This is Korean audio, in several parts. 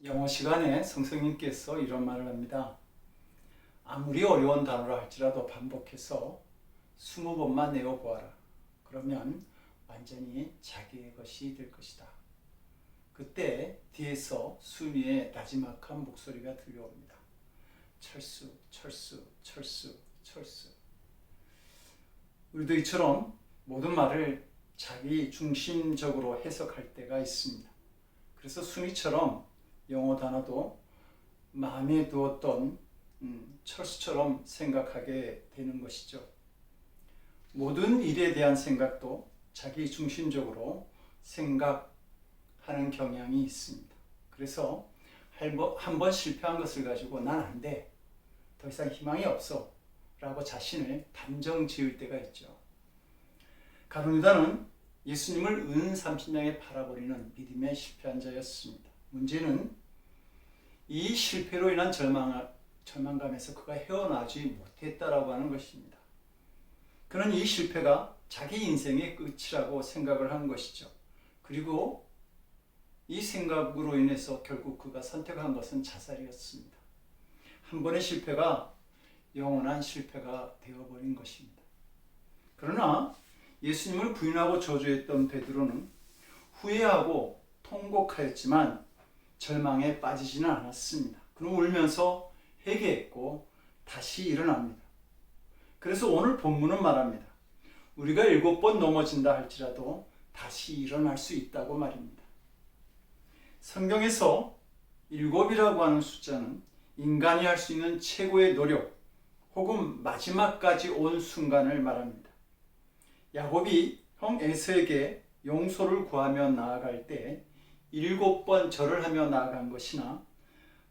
영어 시간에 성성님께서 이런 말을 합니다. 아무리 어려운 단어라 할지라도 반복해서 20번만 내어보아라. 그러면 완전히 자기의 것이 될 것이다. 그때 뒤에서 순이의 나지막한 목소리가 들려옵니다. 철수, 철수, 철수, 철수. 우리도 이처럼 모든 말을 자기 중심적으로 해석할 때가 있습니다. 그래서 순이처럼 영어 단어도 마음에 두었던 철수처럼 생각하게 되는 것이죠. 모든 일에 대한 생각도 자기 중심적으로 생각하는 경향이 있습니다. 그래서 한 번 실패한 것을 가지고 난 안 돼, 더 이상 희망이 없어 라고 자신을 단정 지을 때가 있죠. 가룟 유다는 예수님을 은 30냥에 팔아버리는 믿음의 실패한 자였습니다. 문제는 이 실패로 인한 절망감에서 그가 헤어나지 못했다라고 하는 것입니다. 그는 이 실패가 자기 인생의 끝이라고 생각을 한 것이죠. 그리고 이 생각으로 인해서 결국 그가 선택한 것은 자살이었습니다. 한 번의 실패가 영원한 실패가 되어버린 것입니다. 그러나 예수님을 부인하고 저주했던 베드로는 후회하고 통곡하였지만 절망에 빠지지는 않았습니다. 그는 울면서 회개했고 다시 일어납니다. 그래서 오늘 본문은 말합니다. 우리가 7번 넘어진다 할지라도 다시 일어날 수 있다고 말입니다. 성경에서 7이라고 하는 숫자는 인간이 할 수 있는 최고의 노력 혹은 마지막까지 온 순간을 말합니다. 야곱이 형 에서에게 용서를 구하며 나아갈 때 7번 절을 하며 나아간 것이나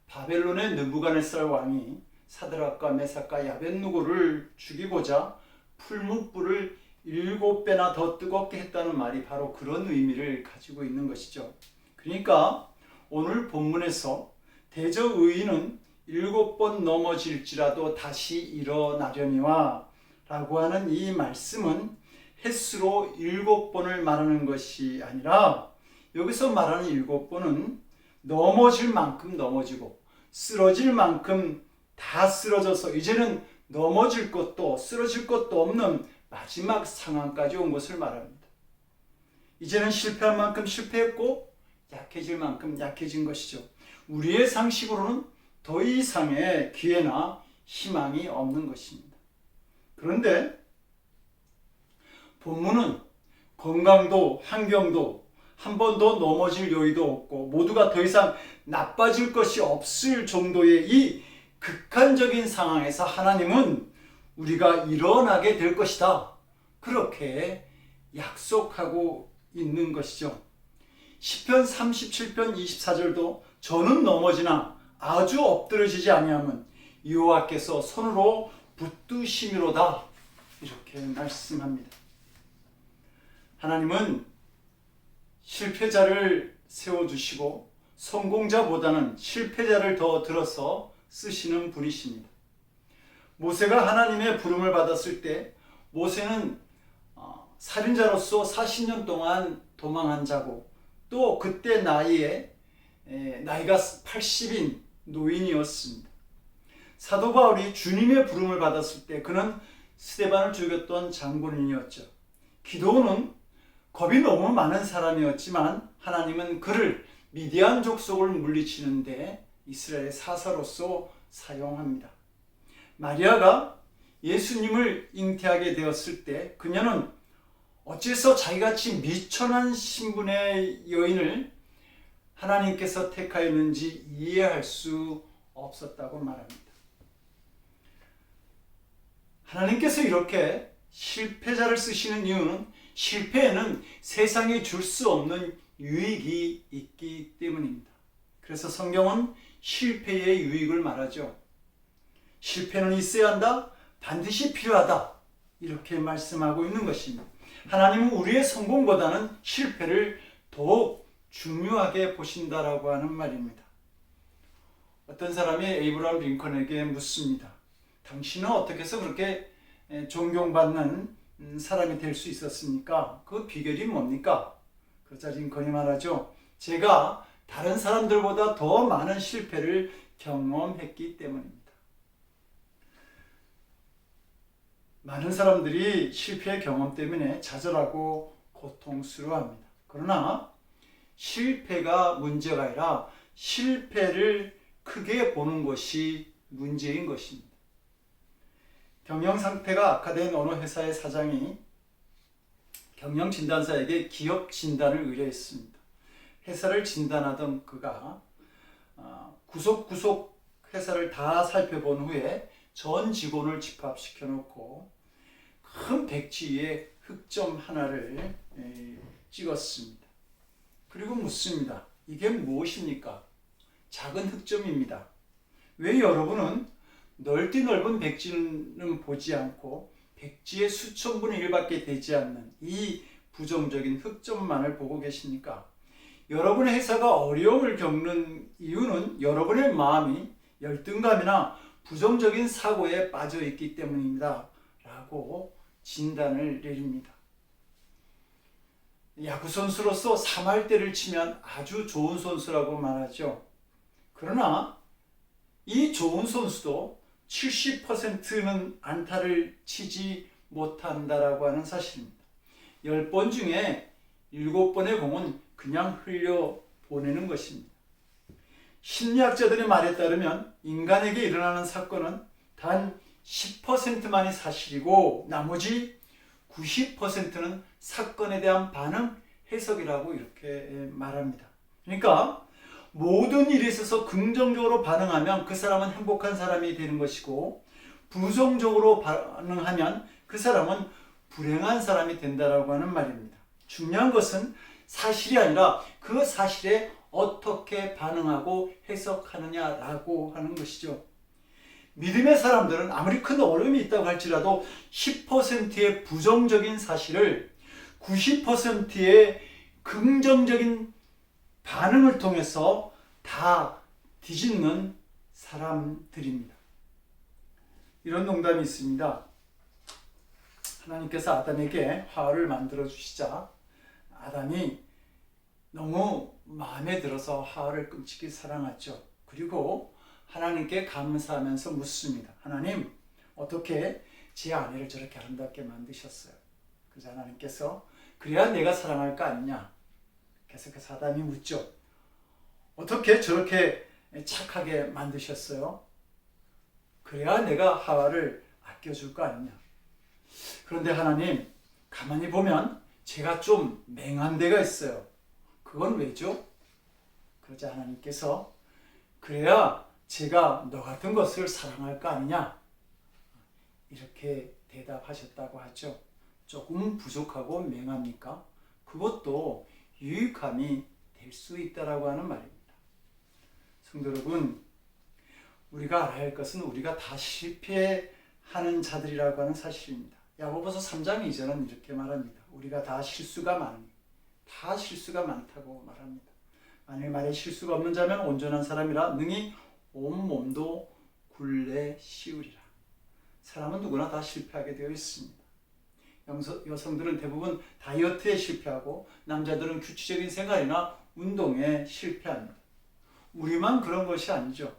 바벨론의 느부갓네살 왕이 사드락과 메삭과 야벳누고를 죽이고자 풀무불을 7배나 더 뜨겁게 했다는 말이 바로 그런 의미를 가지고 있는 것이죠. 그러니까 오늘 본문에서 대저 의인은 7번 넘어질지라도 다시 일어나려니와 라고 하는 이 말씀은 횟수로 7번을 말하는 것이 아니라 여기서 말하는 7번은 넘어질 만큼 넘어지고 쓰러질 만큼 다 쓰러져서 이제는 넘어질 것도 쓰러질 것도 없는 마지막 상황까지 온 것을 말합니다. 이제는 실패할 만큼 실패했고 약해질 만큼 약해진 것이죠. 우리의 상식으로는 더 이상의 기회나 희망이 없는 것입니다. 그런데 본문은 건강도 환경도 한 번 더 넘어질 여유도 없고 모두가 더 이상 나빠질 것이 없을 정도의 이 극한적인 상황에서 하나님은 우리가 일어나게 될 것이다, 그렇게 약속하고 있는 것이죠. 시편 37편 24절도 저는 넘어지나 아주 엎드러지지 아니하면 여호와께서 손으로 붙드심이로다, 이렇게 말씀합니다. 하나님은 실패자를 세워주시고 성공자보다는 실패자를 더 들어서 쓰시는 분이십니다. 모세가 하나님의 부름을 받았을 때 모세는 살인자로서 40년 동안 도망한 자고 또 그때 나이가 80인 노인이었습니다. 사도 바울이 주님의 부름을 받았을 때 그는 스데반을 죽였던 장군인이었죠. 기도는 겁이 너무 많은 사람이었지만 하나님은 그를 미디안 족속을 물리치는데 이스라엘의 사사로서 사용합니다. 마리아가 예수님을 잉태하게 되었을 때 그녀는 어째서 자기같이 미천한 신분의 여인을 하나님께서 택하였는지 이해할 수 없었다고 말합니다. 하나님께서 이렇게 실패자를 쓰시는 이유는 실패에는 세상에 줄 수 없는 유익이 있기 때문입니다. 그래서 성경은 실패의 유익을 말하죠. 실패는 있어야 한다, 반드시 필요하다, 이렇게 말씀하고 있는 것입니다. 하나님은 우리의 성공보다는 실패를 더욱 중요하게 보신다라고 하는 말입니다. 어떤 사람이 에이브러함 링컨에게 묻습니다. 당신은 어떻게 해서 그렇게 존경받는 사람이 될 수 있었습니까? 그 비결이 뭡니까? 그러자 링컨이 말하죠. 제가 다른 사람들보다 더 많은 실패를 경험했기 때문입니다. 많은 사람들이 실패의 경험 때문에 좌절하고 고통스러워합니다. 그러나 실패가 문제가 아니라 실패를 크게 보는 것이 문제인 것입니다. 경영 상태가 악화된 어느 회사의 사장이 경영 진단사에게 기업 진단을 의뢰했습니다. 회사를 진단하던 그가 구석구석 회사를 다 살펴본 후에 전 직원을 집합시켜 놓고 큰 백지에 흑점 하나를 찍었습니다. 그리고 묻습니다. 이게 무엇입니까? 작은 흑점입니다. 왜 여러분은 넓디 넓은 백지는 보지 않고 백지의 수천분의 1밖에 되지 않는 이 부정적인 흑점만을 보고 계십니까? 여러분의 회사가 어려움을 겪는 이유는 여러분의 마음이 열등감이나 부정적인 사고에 빠져 있기 때문입니다. 라고 진단을 내립니다. 야구선수로서 3할대를 치면 아주 좋은 선수라고 말하죠. 그러나 이 좋은 선수도 70%는 안타를 치지 못한다라고 하는 사실입니다. 10번 중에 7번의 공은 그냥 흘려보내는 것입니다. 심리학자들의 말에 따르면 인간에게 일어나는 사건은 단 10%만이 사실이고 나머지 90%는 사건에 대한 반응, 해석이라고 이렇게 말합니다. 그러니까 모든 일에 있어서 긍정적으로 반응하면 그 사람은 행복한 사람이 되는 것이고 부정적으로 반응하면 그 사람은 불행한 사람이 된다라고 하는 말입니다. 중요한 것은 사실이 아니라 그 사실에 어떻게 반응하고 해석하느냐라고 하는 것이죠. 믿음의 사람들은 아무리 큰 어려움이 있다고 할지라도 10%의 부정적인 사실을 90%의 긍정적인 반응을 통해서 다 뒤집는 사람들입니다. 이런 농담이 있습니다. 하나님께서 아담에게 화를 만들어 주시자 아담이 너무 마음에 들어서 하와를 끔찍히 사랑했죠. 그리고 하나님께 감사하면서 묻습니다. 하나님, 어떻게 제 아내를 저렇게 아름답게 만드셨어요? 그래서 하나님께서 그래야 내가 사랑할 거 아니냐? 계속해서 아담이 묻죠. 어떻게 저렇게 착하게 만드셨어요? 그래야 내가 하와를 아껴줄 거 아니냐? 그런데 하나님, 가만히 보면 제가 좀 맹한 데가 있어요. 그건 왜죠? 그러자 하나님께서 그래야 제가 너 같은 것을 사랑할 거 아니냐? 이렇게 대답하셨다고 하죠. 조금 부족하고 맹합니까? 그것도 유익함이 될 수 있다라고 하는 말입니다. 성도 여러분, 우리가 알아야 할 것은 우리가 다 실패하는 자들이라고 하는 사실입니다. 야고보서 3장 2절은 이렇게 말합니다. 우리가 다 실수가 많으니 다 실수가 많다고 말합니다. 만일 말에 실수가 없는 자면 온전한 사람이라 능히 온 몸도 굴레 씌우리라. 사람은 누구나 다 실패하게 되어 있습니다. 여성들은 대부분 다이어트에 실패하고 남자들은 규칙적인 생활이나 운동에 실패합니다. 우리만 그런 것이 아니죠.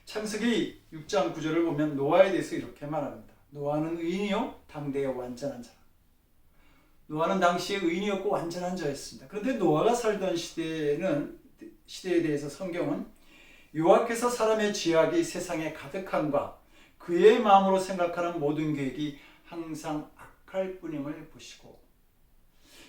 창세기 6장 9절을 보면 노아에 대해서 이렇게 말합니다. 노아는 의인이요 당대의 완전한 자라. 노아는 당시에 의인이었고 완전한 자였습니다. 그런데 노아가 살던 시대에 대해서 성경은 여호와께서 사람의 죄악이 세상에 가득함과 그의 마음으로 생각하는 모든 계획이 항상 악할 뿐임을 보시고,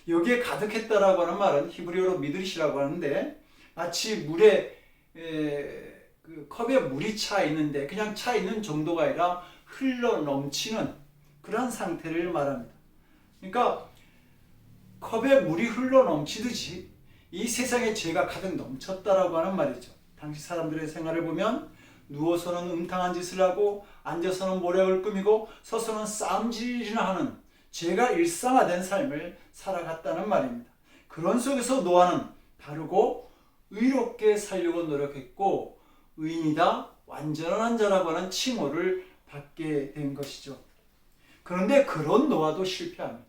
여기에 가득했다라고 하는 말은 히브리어로 미드리시라고 하는데 마치 물에 그 컵에 물이 차 있는데 그냥 차 있는 정도가 아니라 흘러 넘치는 그런 상태를 말합니다. 그러니까 컵에 물이 흘러 넘치듯이 이 세상에 죄가 가득 넘쳤다라고 하는 말이죠. 당시 사람들의 생활을 보면 누워서는 음탕한 짓을 하고 앉아서는 모략을 꾸미고 서서는 싸움질이나 하는 죄가 일상화된 삶을 살아갔다는 말입니다. 그런 속에서 노아는 바르고 의롭게 살려고 노력했고 의인이다, 완전한 자라고 하는 칭호를 받게 된 것이죠. 그런데 그런 노아도 실패합니다.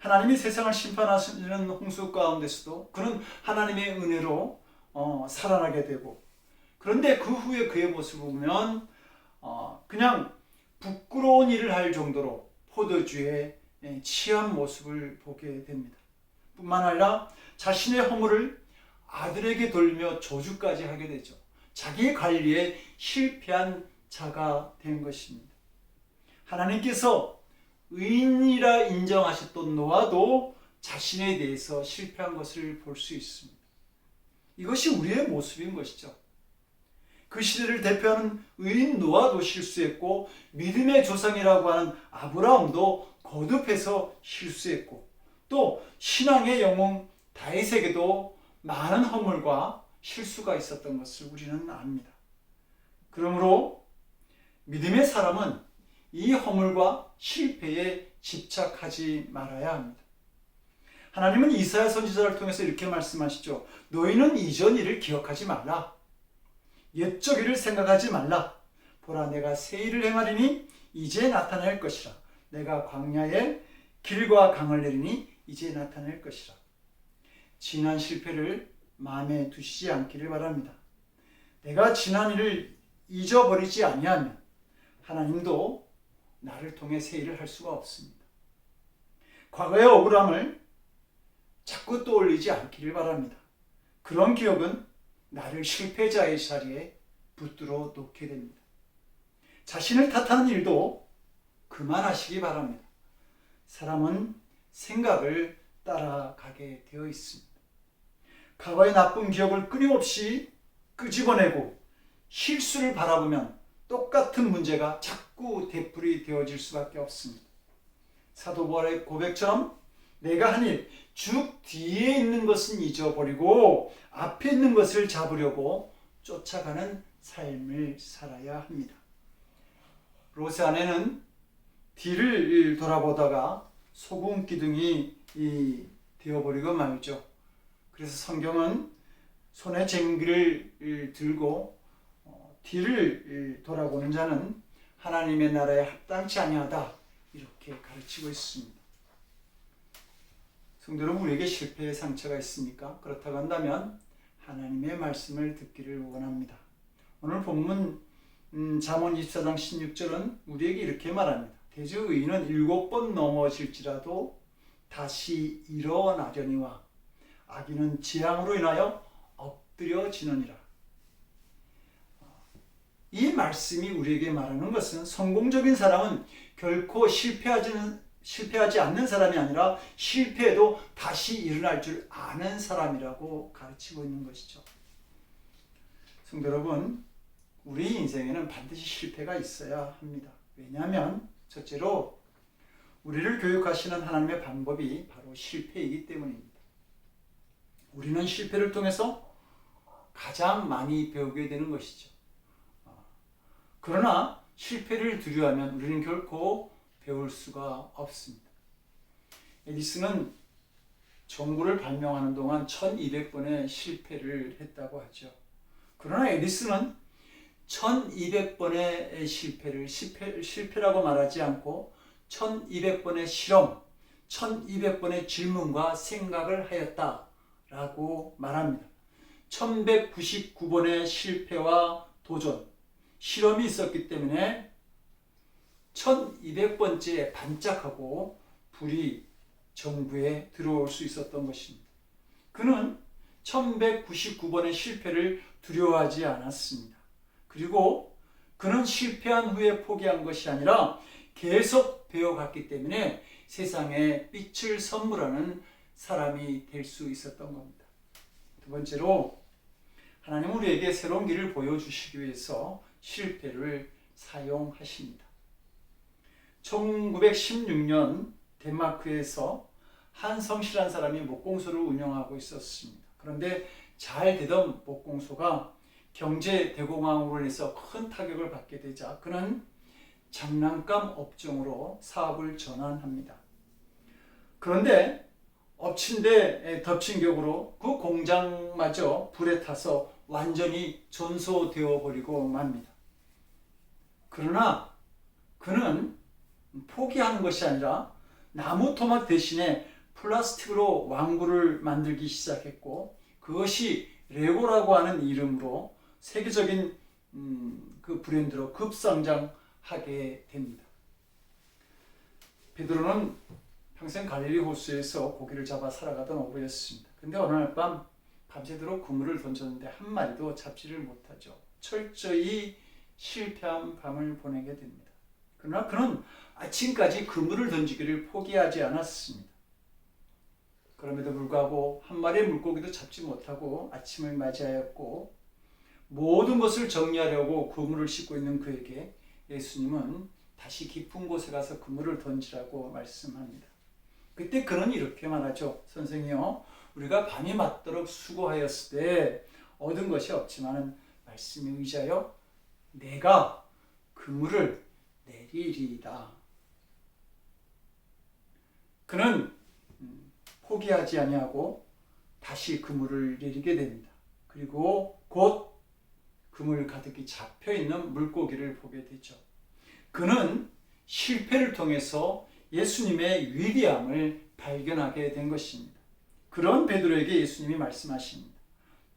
하나님이 세상을 심판하시는 홍수 가운데서도 그는 하나님의 은혜로 살아나게 되고, 그런데 그 후에 그의 모습을 보면 그냥 부끄러운 일을 할 정도로 포도주에 취한 모습을 보게 됩니다. 뿐만 아니라 자신의 허물을 아들에게 돌며 저주까지 하게 되죠. 자기 관리에 실패한 자가 된 것입니다. 하나님께서 의인이라 인정하셨던 노아도 자신에 대해서 실패한 것을 볼 수 있습니다. 이것이 우리의 모습인 것이죠. 그 시대를 대표하는 의인 노아도 실수했고, 믿음의 조상이라고 하는 아브라함도 거듭해서 실수했고, 또 신앙의 영웅 다윗에게도 많은 허물과 실수가 있었던 것을 우리는 압니다. 그러므로 믿음의 사람은 이 허물과 실패에 집착하지 말아야 합니다. 하나님은 이사야 선지자를 통해서 이렇게 말씀하시죠. 너희는 이전 일을 기억하지 말라. 옛적 일을 생각하지 말라. 보라, 내가 새 일을 행하리니 이제 나타날 것이라. 내가 광야에 길과 강을 내리니 이제 나타날 것이라. 지난 실패를 마음에 두시지 않기를 바랍니다. 내가 지난 일을 잊어버리지 아니하면 하나님도 나를 통해 새 일을 할 수가 없습니다. 과거의 억울함을 자꾸 떠올리지 않기를 바랍니다. 그런 기억은 나를 실패자의 자리에 붙들어 놓게 됩니다. 자신을 탓하는 일도 그만하시기 바랍니다. 사람은 생각을 따라가게 되어 있습니다. 과거의 나쁜 기억을 끊임없이 끄집어내고 실수를 바라보면 똑같은 문제가 자꾸 되풀이 되어질 수밖에 없습니다. 사도 바울의 고백처럼 내가 한 일, 쭉 뒤에 있는 것은 잊어버리고 앞에 있는 것을 잡으려고 쫓아가는 삶을 살아야 합니다. 롯의 아내는 뒤를 돌아보다가 소금 기둥이 되어버리고 말죠. 그래서 성경은 손에 쟁기를 들고 뒤를 돌아보는 자는 하나님의 나라에 합당치 아니하다, 이렇게 가르치고 있습니다. 성도 여러분, 우리에게 실패의 상처가 있습니까? 그렇다고 한다면 하나님의 말씀을 듣기를 원합니다. 오늘 본문 잠언 24장 16절은 우리에게 이렇게 말합니다. 대저 의인은 7번 넘어질지라도 다시 일어나려니와 악인은 재앙으로 인하여 엎드려지느니라. 이 말씀이 우리에게 말하는 것은 성공적인 사람은 결코 실패하지 않는 사람이 아니라 실패해도 다시 일어날 줄 아는 사람이라고 가르치고 있는 것이죠. 성도 여러분, 우리 인생에는 반드시 실패가 있어야 합니다. 왜냐하면 첫째로 우리를 교육하시는 하나님의 방법이 바로 실패이기 때문입니다. 우리는 실패를 통해서 가장 많이 배우게 되는 것이죠. 그러나 실패를 두려워하면 우리는 결코 배울 수가 없습니다. 에디슨은 전구를 발명하는 동안 1200번의 실패를 했다고 하죠. 그러나 에디슨은 1200번의 실패라고 말하지 않고 1200번의 실험, 1200번의 질문과 생각을 하였다라고 말합니다. 1199번의 실패와 도전, 실험이 있었기 때문에 1200번째 반짝하고 불이 전구에 들어올 수 있었던 것입니다. 그는 1199번의 실패를 두려워하지 않았습니다. 그리고 그는 실패한 후에 포기한 것이 아니라 계속 배워갔기 때문에 세상에 빛을 선물하는 사람이 될 수 있었던 겁니다. 두 번째로 하나님은 우리에게 새로운 길을 보여주시기 위해서 실패를 사용하십니다. 1916년 덴마크에서 한성실한 사람이 목공소를 운영하고 있었습니다. 그런데 잘 되던 목공소가 경제 대공황으로 인해서 큰 타격을 받게 되자 그는 장난감 업종으로 사업을 전환합니다. 그런데 엎친 데 덮친 격으로 그 공장마저 불에 타서 완전히 전소되어 버리고 맙니다. 그러나 그는 포기하는 것이 아니라 나무 토막 대신에 플라스틱으로 왕구를 만들기 시작했고 그것이 레고라고 하는 이름으로 세계적인 그 브랜드로 급성장하게 됩니다. 베드로는 평생 갈릴리 호수에서 고기를 잡아 살아가던 어부였습니다. 근데 어느 날 밤새도록 그물을 던졌는데 한 마리도 잡지를 못하죠. 철저히 실패한 밤을 보내게 됩니다. 그러나 그는 아침까지 그물을 던지기를 포기하지 않았습니다. 그럼에도 불구하고 한 마리의 물고기도 잡지 못하고 아침을 맞이하였고 모든 것을 정리하려고 그물을 싣고 있는 그에게 예수님은 다시 깊은 곳에 가서 그물을 던지라고 말씀합니다. 그때 그는 이렇게 말하죠. 선생이요, 우리가 밤이 맞도록 수고하였을 때 얻은 것이 없지만 말씀에 의지하여 내가 그물을 내리리이다. 그는 포기하지 아니하고 다시 그물을 내리게 됩니다. 그리고 곧 그물 가득히 잡혀있는 물고기를 보게 되죠. 그는 실패를 통해서 예수님의 위대함을 발견하게 된 것입니다. 그런 베드로에게 예수님이 말씀하십니다.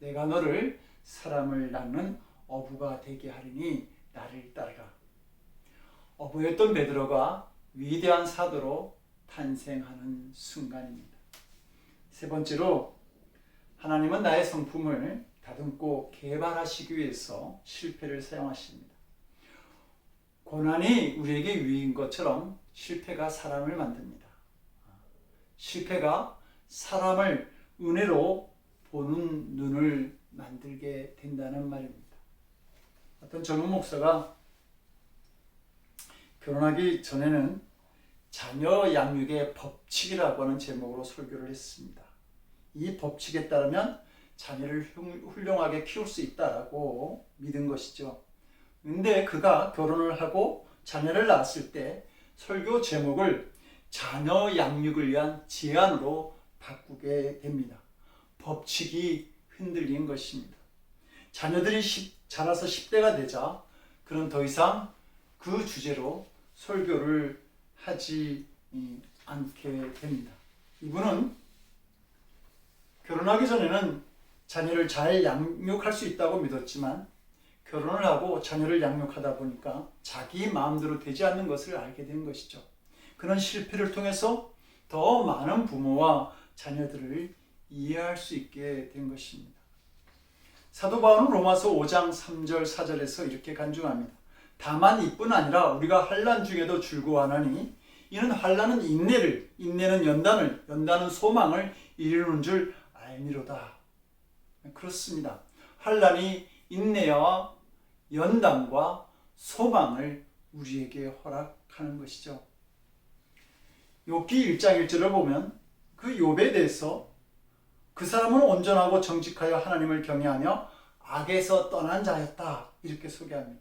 내가 너를 사람을 낳는 어부가 되게 하리니 나를 따르라. 어부였던 베드로가 위대한 사도로 탄생하는 순간입니다. 세 번째로, 하나님은 나의 성품을 다듬고 개발하시기 위해서 실패를 사용하십니다. 고난이 우리에게 위인 것처럼 실패가 사람을 만듭니다. 실패가 사람을 은혜로 보는 눈을 만들게 된다는 말입니다. 어떤 젊은 목사가 결혼하기 전에는 자녀 양육의 법칙이라고 하는 제목으로 설교를 했습니다. 이 법칙에 따르면 자녀를 훌륭하게 키울 수 있다라고 믿은 것이죠. 근데 그가 결혼을 하고 자녀를 낳았을 때 설교 제목을 자녀 양육을 위한 제안으로 바꾸게 됩니다. 법칙이 흔들린 것입니다. 자녀들이 자라서 10대가 되자 그는 더 이상 그 주제로 설교를 하지 않게 됩니다. 이분은 결혼하기 전에는 자녀를 잘 양육할 수 있다고 믿었지만 결혼을 하고 자녀를 양육하다 보니까 자기 마음대로 되지 않는 것을 알게 된 것이죠. 그런 실패를 통해서 더 많은 부모와 자녀들을 이해할 수 있게 된 것입니다. 사도 바울은 로마서 5장 3절 4절에서 이렇게 간증합니다. 다만 이뿐 아니라 우리가 환난 중에도 즐거워하나니 이는 환난은 인내를, 인내는 연단을, 연단은 소망을 이루는 줄 알미로다. 그렇습니다. 환난이 인내와 연단과 소망을 우리에게 허락하는 것이죠. 욥기 1장 1절을 보면 그 욥에 대해서 그 사람은 온전하고 정직하여 하나님을 경외하며 악에서 떠난 자였다 이렇게 소개합니다.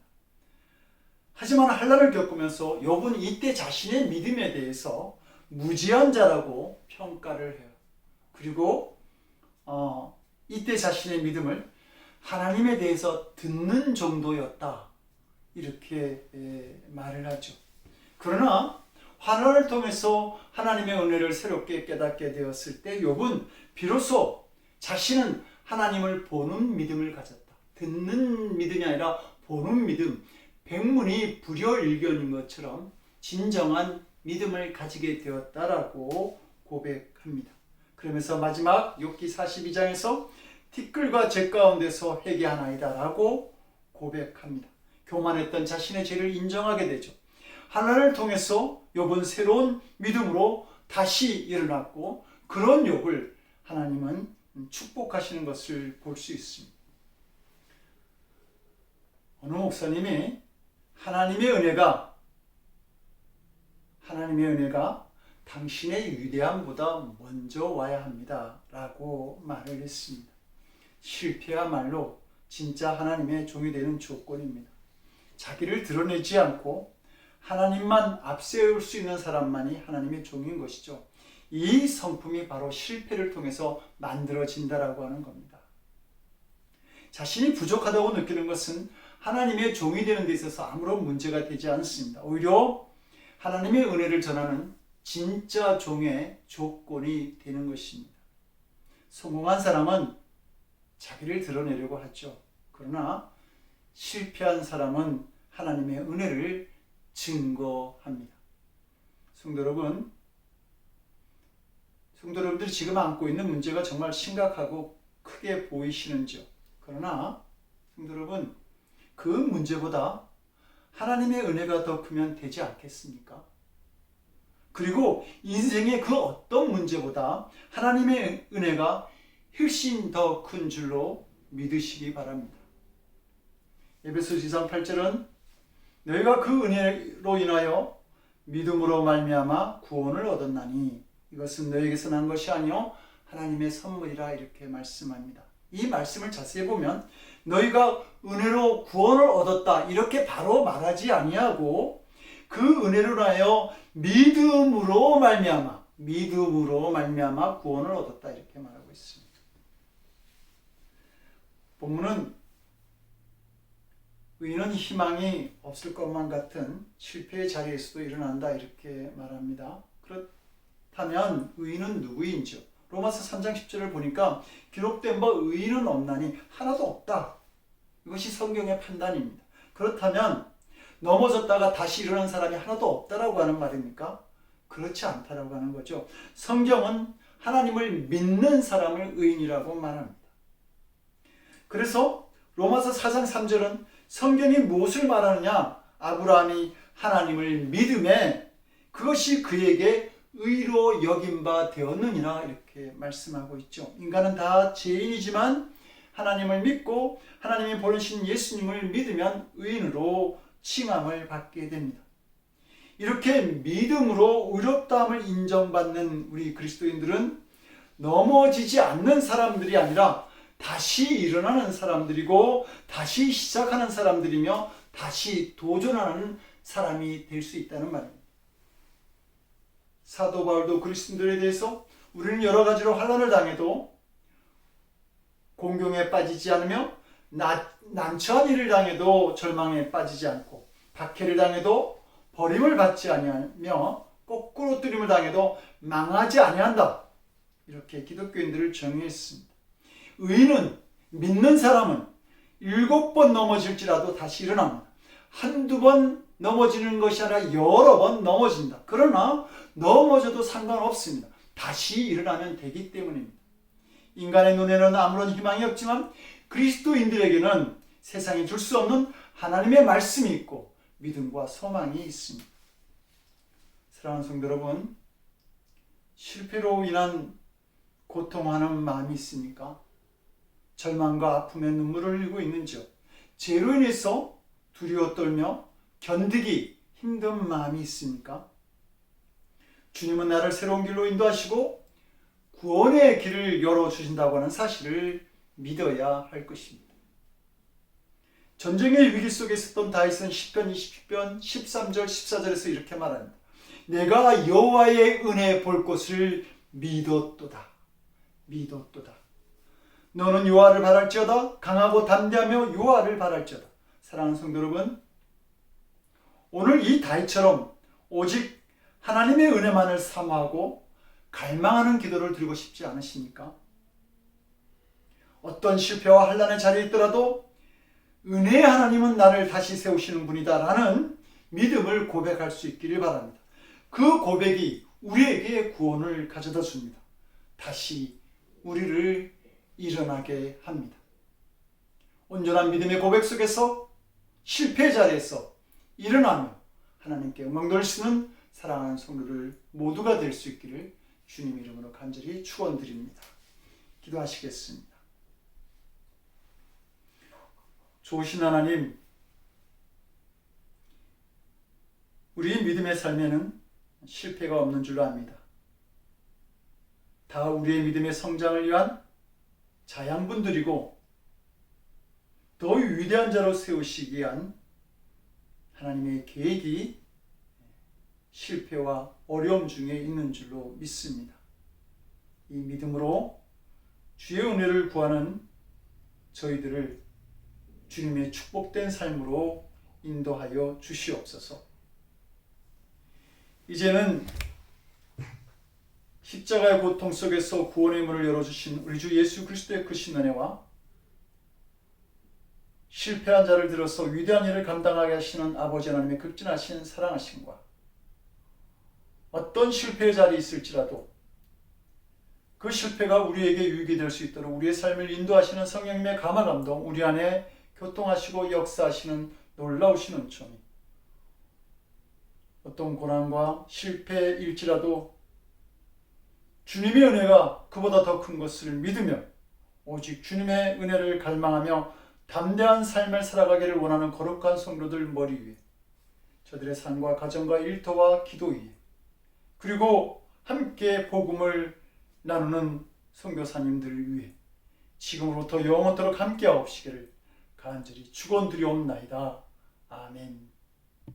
하지만 환난을 겪으면서 욥은 이때 자신의 믿음에 대해서 무지한 자라고 평가를 해요. 그리고 이때 자신의 믿음을 하나님에 대해서 듣는 정도였다 이렇게 말을 하죠. 그러나 환난을 통해서 하나님의 은혜를 새롭게 깨닫게 되었을 때 욥은 비로소 자신은 하나님을 보는 믿음을 가졌다. 듣는 믿음이 아니라 보는 믿음, 백문이 불여일견인 것처럼 진정한 믿음을 가지게 되었다라고 고백합니다. 그러면서 마지막 욥기 42장에서 티끌과 재 가운데서 회개하나이다 라고 고백합니다. 교만했던 자신의 죄를 인정하게 되죠. 하나님을 통해서 욥은 새로운 믿음으로 다시 일어났고 그런 욥을 하나님은 축복하시는 것을 볼 수 있습니다. 어느 목사님이 하나님의 은혜가 당신의 위대함보다 먼저 와야 합니다 라고 말을 했습니다. 실패야말로 진짜 하나님의 종이 되는 조건입니다. 자기를 드러내지 않고 하나님만 앞세울 수 있는 사람만이 하나님의 종인 것이죠. 이 성품이 바로 실패를 통해서 만들어진다라고 하는 겁니다. 자신이 부족하다고 느끼는 것은 하나님의 종이 되는 데 있어서 아무런 문제가 되지 않습니다. 오히려 하나님의 은혜를 전하는 진짜 종의 조건이 되는 것입니다. 성공한 사람은 자기를 드러내려고 하죠. 그러나 실패한 사람은 하나님의 은혜를 증거합니다. 성도 여러분들이 지금 안고 있는 문제가 정말 심각하고 크게 보이시는지요? 그러나 성도 여러분, 그 문제보다 하나님의 은혜가 더 크면 되지 않겠습니까? 그리고 인생의 그 어떤 문제보다 하나님의 은혜가 훨씬 더 큰 줄로 믿으시기 바랍니다. 에베소서 2장 8절은 너희가 그 은혜로 인하여 믿음으로 말미암아 구원을 얻었나니 이것은 너희에게서 난 것이 아니요 하나님의 선물이라 이렇게 말씀합니다. 이 말씀을 자세히 보면 너희가 은혜로 구원을 얻었다 이렇게 바로 말하지 아니하고 그 은혜로 인하여 믿음으로 말미암아 구원을 얻었다 이렇게 말하고 있습니다. 본문은 의인은 희망이 없을 것만 같은 실패의 자리에서도 일어난다 이렇게 말합니다. 그렇다면 의인은 누구인지요? 로마서 3장 10절을 보니까 기록된 바 의인은 없나니 하나도 없다. 이것이 성경의 판단입니다. 그렇다면 넘어졌다가 다시 일어난 사람이 하나도 없다라고 하는 말입니까? 그렇지 않다라고 하는 거죠. 성경은 하나님을 믿는 사람을 의인이라고 말합니다. 그래서 로마서 4장 3절은 성경이 무엇을 말하느냐? 아브라함이 하나님을 믿음에 그것이 그에게 의로 여긴 바 되었느니라 이렇게 말씀하고 있죠. 인간은 다 죄인이지만 하나님을 믿고 하나님이 보내신 예수님을 믿으면 의인으로 칭함을 받게 됩니다. 이렇게 믿음으로 의롭다함을 인정받는 우리 그리스도인들은 넘어지지 않는 사람들이 아니라 다시 일어나는 사람들이고 다시 시작하는 사람들이며 다시 도전하는 사람이 될 수 있다는 말입니다. 사도 바울도 그리스도인들에 대해서 우리는 여러 가지로 환난을 당해도 공경에 빠지지 않으며 난처한 일을 당해도 절망에 빠지지 않고 박해를 당해도 버림을 받지 아니하며 거꾸로 뜨림을 당해도 망하지 아니한다. 이렇게 기독교인들을 정의했습니다. 의인은 믿는 사람은 7번 넘어질지라도 다시 일어납니다. 한두 번 넘어지는 것이 아니라 여러 번 넘어진다. 그러나 넘어져도 상관없습니다. 다시 일어나면 되기 때문입니다. 인간의 눈에는 아무런 희망이 없지만 그리스도인들에게는 세상에 줄 수 없는 하나님의 말씀이 있고 믿음과 소망이 있습니다. 사랑하는 성도 여러분, 실패로 인한 고통하는 마음이 있습니까? 절망과 아픔에 눈물을 흘리고 있는지요? 죄로 인해서 두려워 떨며 견디기 힘든 마음이 있습니까? 주님은 나를 새로운 길로 인도하시고 구원의 길을 열어주신다고 하는 사실을 믿어야 할 것입니다. 전쟁의 위기 속에 있었던 다윗은 시편 20편 13절 14절에서 이렇게 말합니다. 내가 여호와의 은혜 볼 것을 믿었도다. 너는 여호와를 바랄지어다. 강하고 담대하며 여호와를 바랄지어다. 사랑하는 성도 여러분, 오늘 이 다윗처럼 오직 하나님의 은혜만을 사모하고 갈망하는 기도를 드리고 싶지 않으십니까? 어떤 실패와 환난의 자리에 있더라도 은혜의 하나님은 나를 다시 세우시는 분이다 라는 믿음을 고백할 수 있기를 바랍니다. 그 고백이 우리에게 구원을 가져다 줍니다. 다시 우리를 일어나게 합니다. 온전한 믿음의 고백 속에서 실패의 자리에서 일어나며 하나님께 영광 돌리시는 사랑하는 성도들 모두가 될 수 있기를 주님 이름으로 간절히 축원드립니다. 기도하시겠습니다. 좋으신 하나님, 우리 믿음의 삶에는 실패가 없는 줄로 압니다. 다 우리의 믿음의 성장을 위한 자양분들이고 더 위대한 자로 세우시기 위한 하나님의 계획이 실패와 어려움 중에 있는 줄로 믿습니다. 이 믿음으로 주의 은혜를 구하는 저희들을 주님의 축복된 삶으로 인도하여 주시옵소서. 이제는 십자가의 고통 속에서 구원의 문을 열어주신 우리 주 예수 그리스도의 크신 은혜와 실패한 자를 들어서 위대한 일을 감당하게 하시는 아버지 하나님의 극진하신 사랑하심과 어떤 실패의 자리에 있을지라도 그 실패가 우리에게 유익이 될 수 있도록 우리의 삶을 인도하시는 성령님의 감화 감동, 우리 안에 교통하시고 역사하시는 놀라우신 은총이 어떤 고난과 실패일지라도 주님의 은혜가 그보다 더 큰 것을 믿으며 오직 주님의 은혜를 갈망하며 담대한 삶을 살아가기를 원하는 거룩한 성도들 머리 위에, 저들의 삶과 가정과 일터와 기도 위에, 그리고 함께 복음을 나누는 선교사님들 위해 지금으로부터 영원토록 함께하옵시기를 간절히 축원드리옵나이다. 아멘.